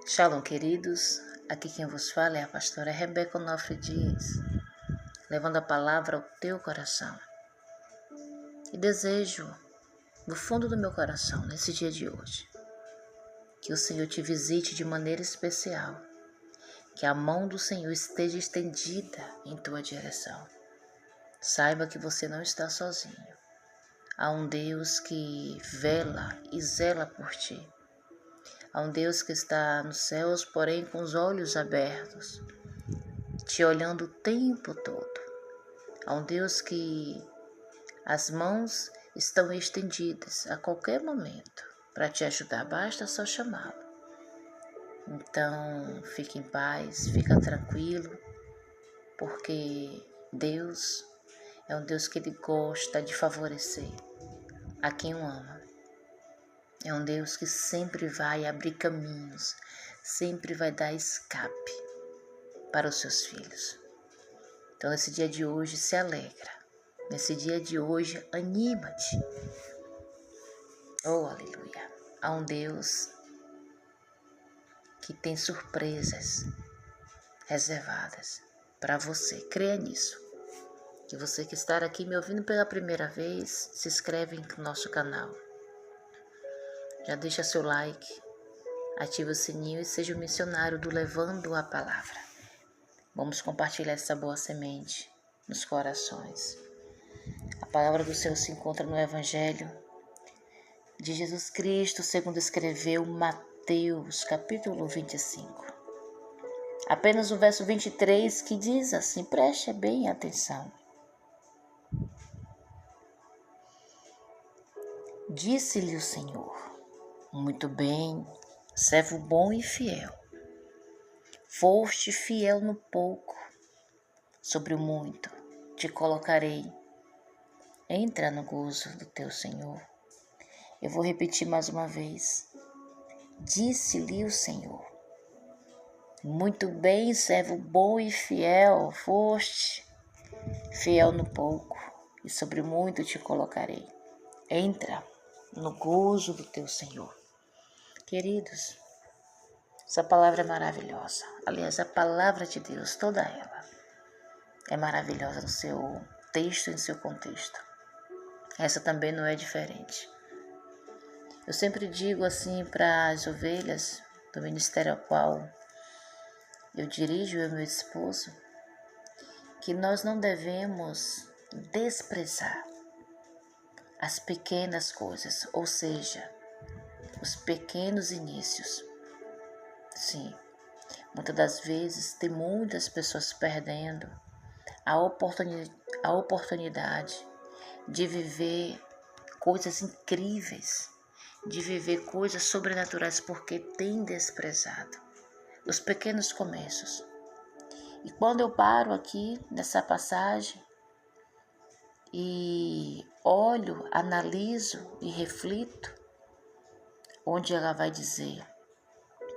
Shalom, queridos. Aqui quem vos fala é a pastora Rebeca Onofre Dias, levando a palavra ao teu coração. E desejo, do fundo do meu coração, nesse dia de hoje, que o Senhor te visite de maneira especial, que a mão do Senhor esteja estendida em tua direção. Saiba que você não está sozinho. Há um Deus que vela e zela por ti. Há um Deus que está nos céus, porém com os olhos abertos, te olhando o tempo todo. Há um Deus que as mãos estão estendidas a qualquer momento para te ajudar, basta só chamá-lo. Então, fique em paz, fica tranquilo, porque Deus é um Deus que Ele gosta de favorecer a quem o ama. É um Deus que sempre vai abrir caminhos, sempre vai dar escape para os seus filhos. Então, nesse dia de hoje, se alegra. Nesse dia de hoje, anima-te. Oh, aleluia. Há um Deus que tem surpresas reservadas para você. Creia nisso. Que você que está aqui me ouvindo pela primeira vez, se inscreve no nosso canal. Já deixa seu like, ativa o sininho e seja o missionário do Levando a Palavra. Vamos compartilhar essa boa semente nos corações. A palavra do Senhor se encontra no Evangelho de Jesus Cristo, segundo escreveu Mateus, capítulo 25. Apenas o verso 23 que diz assim, preste bem atenção. Disse-lhe o Senhor, muito bem, servo bom e fiel. Foste fiel no pouco, sobre o muito te colocarei. Entra no gozo do teu Senhor. Eu vou repetir mais uma vez. Disse-lhe o Senhor, muito bem, servo bom e fiel, foste fiel no pouco, e sobre o muito te colocarei. Entra no gozo do teu Senhor. Queridos, essa palavra é maravilhosa. Aliás, a palavra de Deus, toda ela, é maravilhosa no seu texto e no seu contexto. Essa também não é diferente. Eu sempre digo assim para as ovelhas do ministério ao qual eu dirijo, eu e meu esposo, que nós não devemos desprezar as pequenas coisas, ou seja, os pequenos inícios. Sim, muitas das vezes tem muitas pessoas perdendo a oportunidade de viver coisas incríveis, de viver coisas sobrenaturais porque tem desprezado os pequenos começos. E quando eu paro aqui nessa passagem e olho, analiso e reflito, onde ela vai dizer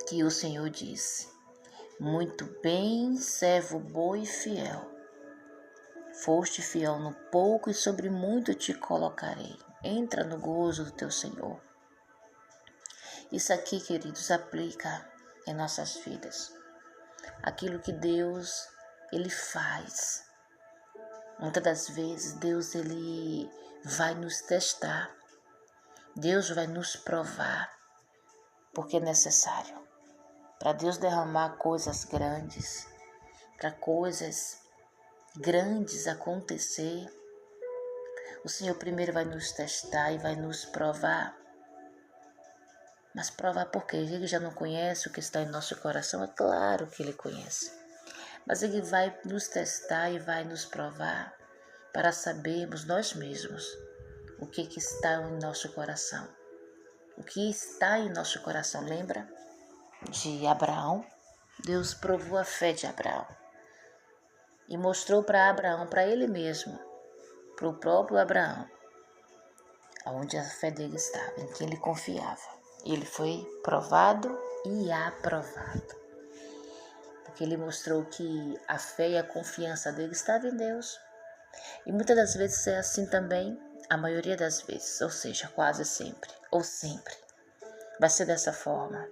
que o Senhor disse, muito bem, servo bom e fiel. Foste fiel no pouco e sobre muito te colocarei. Entra no gozo do teu Senhor. Isso aqui, queridos, aplica em nossas vidas. Aquilo que Deus, Ele faz. Muitas das vezes, Deus, Ele vai nos testar. Deus vai nos provar, porque é necessário. Para Deus derramar coisas grandes, para coisas grandes acontecer, o Senhor primeiro vai nos testar e vai nos provar. Mas provar por quê? Ele já não conhece o que está em nosso coração? É claro que Ele conhece. Mas Ele vai nos testar e vai nos provar para sabermos nós mesmos o que está em nosso coração. O que está em nosso coração, lembra? De Abraão. Deus provou a fé de Abraão e mostrou para Abraão, para ele mesmo, para o próprio Abraão, aonde a fé dele estava, em quem ele confiava. Ele foi provado e aprovado, porque ele mostrou que a fé e a confiança dele estava em Deus. E muitas das vezes é assim também, a maioria das vezes, ou seja, quase sempre, ou sempre, vai ser dessa forma.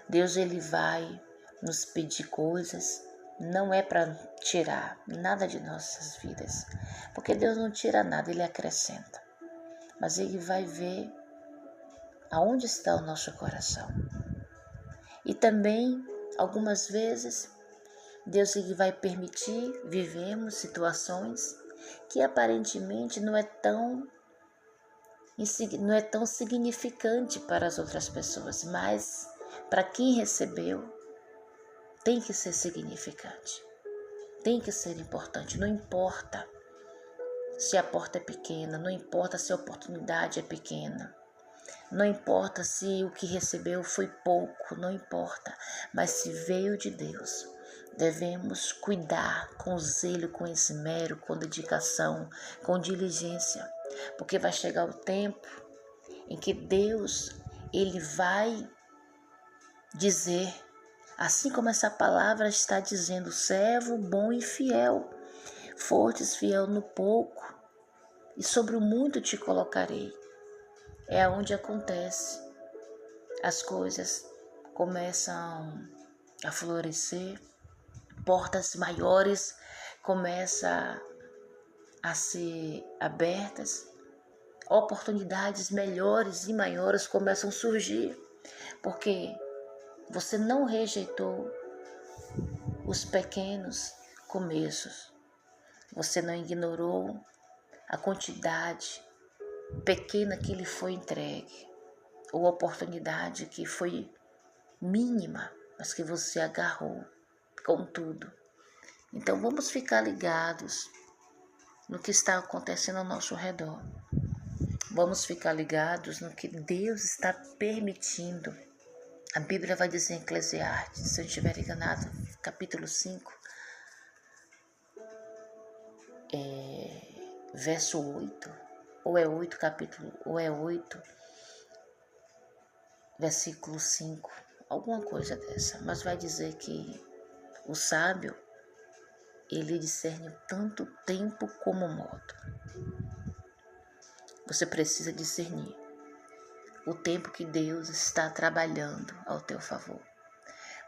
Deus ele vai nos pedir coisas, não é para tirar nada de nossas vidas, porque Deus não tira nada, ele acrescenta. Mas ele vai ver aonde está o nosso coração. E também, algumas vezes, Deus ele vai permitir vivermos situações que aparentemente não é tão significante para as outras pessoas, mas para quem recebeu, tem que ser significante, tem que ser importante. Não importa se a porta é pequena, não importa se a oportunidade é pequena, não importa se o que recebeu foi pouco, não importa, mas se veio de Deus, devemos cuidar com zelo, com esmero, com dedicação, com diligência, porque vai chegar o tempo em que Deus, ele vai dizer, assim como essa palavra está dizendo, servo bom e fiel, fostes fiel no pouco, e sobre o muito te colocarei. É onde acontece, as coisas começam a florescer, portas maiores começam a ser abertas, oportunidades melhores e maiores começam a surgir, porque você não rejeitou os pequenos começos, você não ignorou a quantidade pequena que lhe foi entregue, ou oportunidade que foi mínima, mas que você agarrou com tudo. Então vamos ficar ligados no que está acontecendo ao nosso redor. Vamos ficar ligados no que Deus está permitindo. A Bíblia vai dizer em Eclesiastes, se eu não estiver enganado, capítulo 5, verso 8, ou é 8, versículo 5, alguma coisa dessa, mas vai dizer que o sábio, ele discerne tanto tempo como modo. Você precisa discernir o tempo que Deus está trabalhando ao teu favor.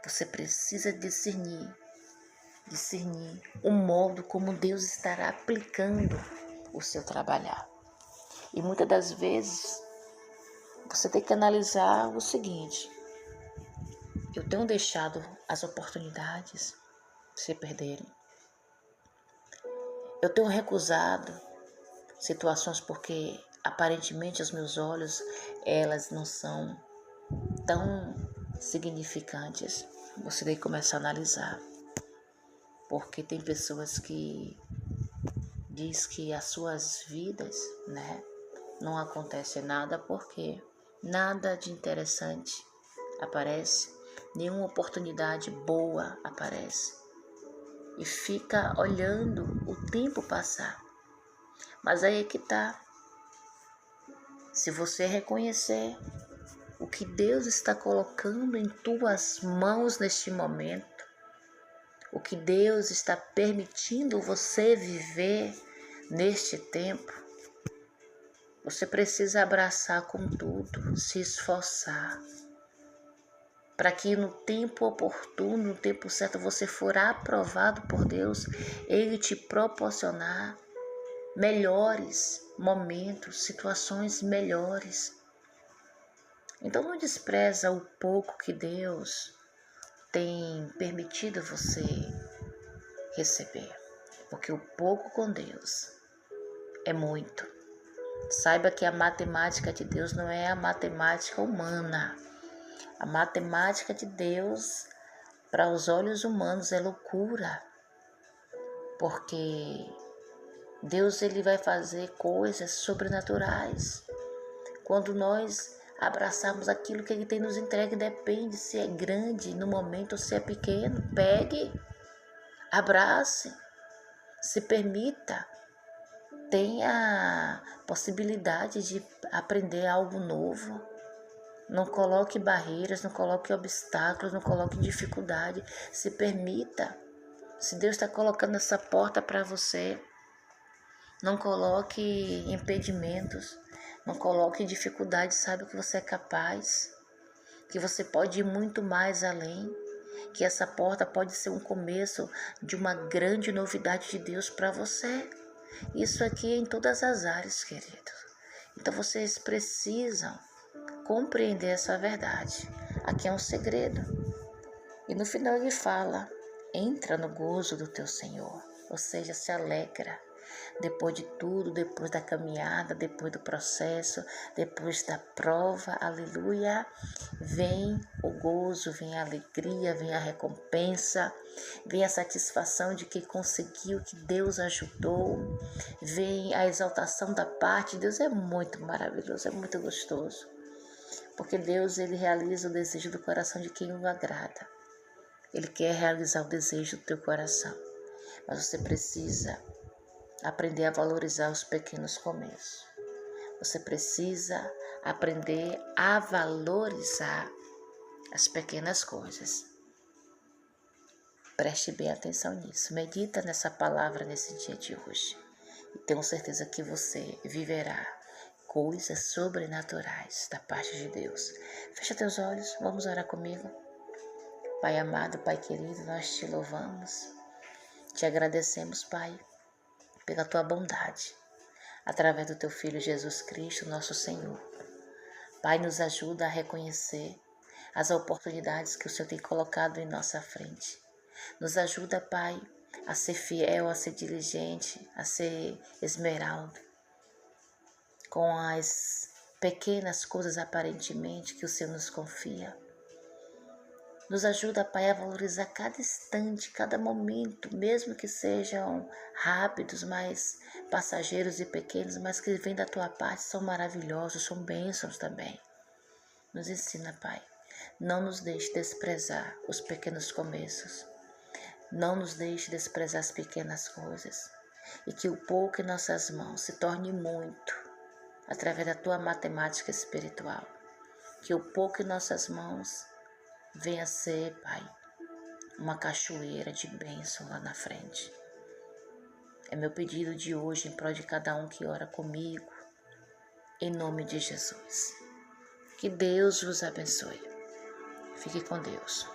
Você precisa discernir o modo como Deus estará aplicando o seu trabalhar. E muitas das vezes você tem que analisar o seguinte: eu tenho deixado as oportunidades se perderem. Eu tenho recusado situações porque aparentemente aos meus olhos elas não são tão significantes. Você tem que começar a analisar, porque tem pessoas que diz que as suas vidas, não acontece nada porque nada de interessante aparece, nenhuma oportunidade boa aparece e fica olhando o tempo passar. Mas aí é que tá. Se você reconhecer o que Deus está colocando em tuas mãos neste momento, o que Deus está permitindo você viver neste tempo, você precisa abraçar com tudo, se esforçar, para que no tempo oportuno, no tempo certo, você for aprovado por Deus, Ele te proporcionar melhores momentos, situações melhores. Então não despreza o pouco que Deus tem permitido você receber, porque o pouco com Deus é muito. Saiba que a matemática de Deus não é a matemática humana. A matemática de Deus, para os olhos humanos, é loucura, porque Deus ele vai fazer coisas sobrenaturais. Quando nós abraçarmos aquilo que Ele tem nos entregue, depende se é grande no momento ou se é pequeno. Pegue, abrace, se permita, tenha possibilidade de aprender algo novo. Não coloque barreiras, não coloque obstáculos, não coloque dificuldade. Se permita. Se Deus está colocando essa porta para você, não coloque impedimentos, não coloque dificuldade, saiba que você é capaz. que você pode ir muito mais além, que essa porta pode ser um começo de uma grande novidade de Deus para você. Isso aqui é em todas as áreas, querido. Então vocês precisam compreender essa verdade. Aqui é um segredo. E no final ele fala: entra no gozo do teu Senhor, ou seja, se alegra. Depois de tudo, depois da caminhada, depois do processo, depois da prova, aleluia, vem o gozo, vem a alegria, vem a recompensa, vem a satisfação de que conseguiu, que Deus ajudou, vem a exaltação da parte de Deus. É muito maravilhoso, é muito gostoso, porque Deus, ele realiza o desejo do coração de quem o agrada. Ele quer realizar o desejo do teu coração, mas você precisa aprender a valorizar os pequenos começos. Você precisa aprender a valorizar as pequenas coisas. Preste bem atenção nisso. Medita nessa palavra nesse dia de hoje. E tenho certeza que você viverá coisas sobrenaturais da parte de Deus. Fecha teus olhos, vamos orar comigo. Pai amado, Pai querido, nós te louvamos, te agradecemos, Pai, pela tua bondade, através do teu Filho Jesus Cristo, nosso Senhor. Pai, nos ajuda a reconhecer as oportunidades que o Senhor tem colocado em nossa frente. Nos ajuda, Pai, a ser fiel, a ser diligente, a ser esmeralda com as pequenas coisas aparentemente que o Senhor nos confia. Nos ajuda, Pai, a valorizar cada instante, cada momento, mesmo que sejam rápidos, mas passageiros e pequenos, mas que vêm da Tua parte, são maravilhosos, são bênçãos também. Nos ensina, Pai, não nos deixe desprezar os pequenos começos, não nos deixe desprezar as pequenas coisas, e que o pouco em nossas mãos se torne muito, através da Tua matemática espiritual, que o pouco em nossas mãos venha ser, Pai, uma cachoeira de bênção lá na frente. É meu pedido de hoje em prol de cada um que ora comigo, em nome de Jesus. Que Deus vos abençoe. Fique com Deus.